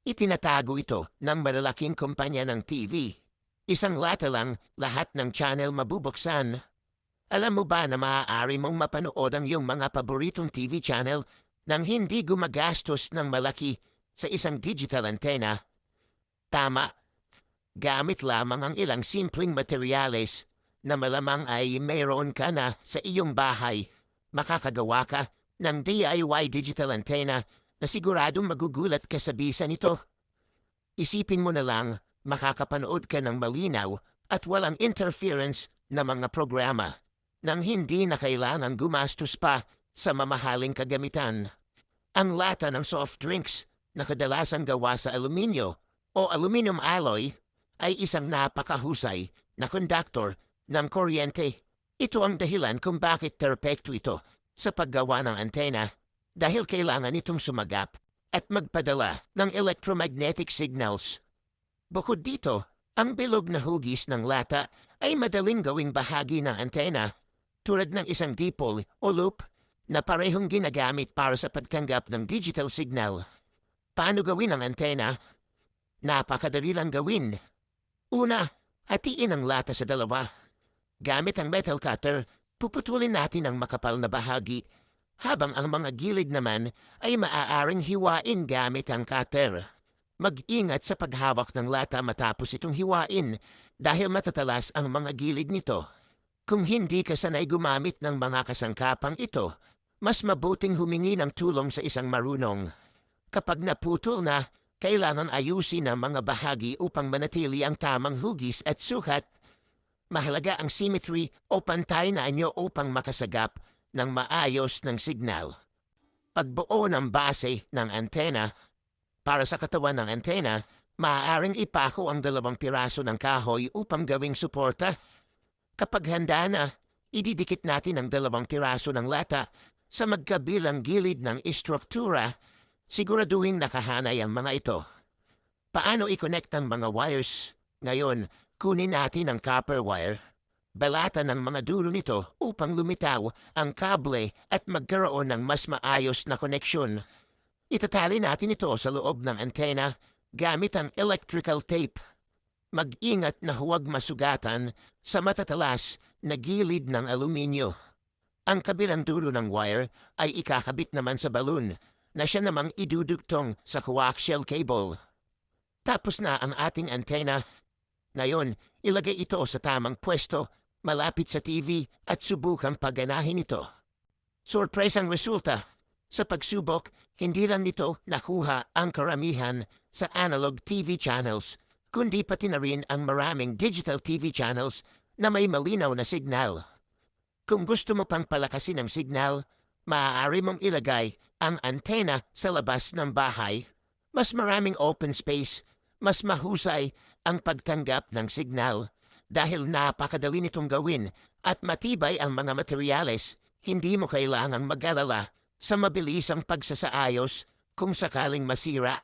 Itinatago ito ng malalaking kumpanya ng TV. Isang lata lang, lahat ng channel mabubuksan. Alam mo ba na maaari mong mapanood ang iyong mga paboritong TV channel nang hindi gumagastos ng malaki sa isang digital antenna? Tama, gamit lamang ang ilang simpleng materyales na malamang ay mayroon ka na sa iyong bahay. Makakagawa ka ng DIY digital antenna na siguradong magugulat ka sa bisa nito. Isipin mo na lang, makakapanood ka ng malinaw at walang interference na mga programa nang hindi na kailangan gumastos pa sa mamahaling kagamitan. Ang lata ng soft drinks na kadalasang gawa sa aluminyo o aluminum alloy ay isang napakahusay na konduktor ng kuryente. Ito ang dahilan kung bakit perpekto ito sa paggawa ng antena dahil kailangan itong sumagap at magpadala ng electromagnetic signals. Bukod dito, ang bilog na hugis ng lata ay madaling gawing bahagi ng antena tulad ng isang dipole o loop na parehong ginagamit para sa pagtanggap ng digital signal. Paano gawin ang antena? Napakadali lang gawin. Una, hatiin ang lata sa dalawa. Gamit ang metal cutter, puputulin natin ang makapal na bahagi habang ang mga gilid naman ay maaaring hiwain gamit ang cutter. Mag-ingat sa paghawak ng lata matapos itong hiwain dahil matatalas ang mga gilid nito. Kung hindi ka sanay gumamit ng mga kasangkapang ito, mas mabuting humingi ng tulong sa isang marunong. Kapag naputol na, kailangan ayusin ang mga bahagi upang manatili ang tamang hugis at sukat. Mahalaga ang symmetry o pantay na anyo upang makasagap ng maayos ng signal. Pagbuo ng base ng antena. Para sa katawan ng antena, maaaring ipako ang 2 piraso ng kahoy upang gawing suporta. Kapag handa na, ididikit natin ang 2 piraso ng lata sa magkabilang gilid ng istruktura. Siguraduhin nakahanay ang mga ito. Paano i-connect ang mga wires? Ngayon, kunin natin ang copper wire. Balatan ng mga dulo nito upang lumitaw ang kable at magkaroon ng mas maayos na koneksyon. Itatali natin ito sa loob ng antena gamit ang electrical tape. Mag-ingat na huwag masugatan sa matatalas na gilid ng aluminyo. Ang kabilang dulo ng wire ay ikakabit naman sa balon na siya namang idudugtong sa coaxial cable. Tapos na ang ating antena. Ngayon, ilagay ito sa tamang pwesto, malapit sa TV at subukang paganahin ito. Surprise ang resulta. Sa pagsubok, hindi lang nito nakuha ang karamihan sa analog TV channels, kundi pati na rin ang maraming digital TV channels na may malinaw na signal. Kung gusto mo pang palakasin ang signal, maaari mong ilagay ang antena sa labas ng bahay. Mas maraming open space, mas mahusay ang pagtanggap ng signal. Dahil napakadali nitong gawin at matibay ang mga materyales, hindi mo kailangang mag-alala sa mabilisang pagsasaayos kung sakaling masira.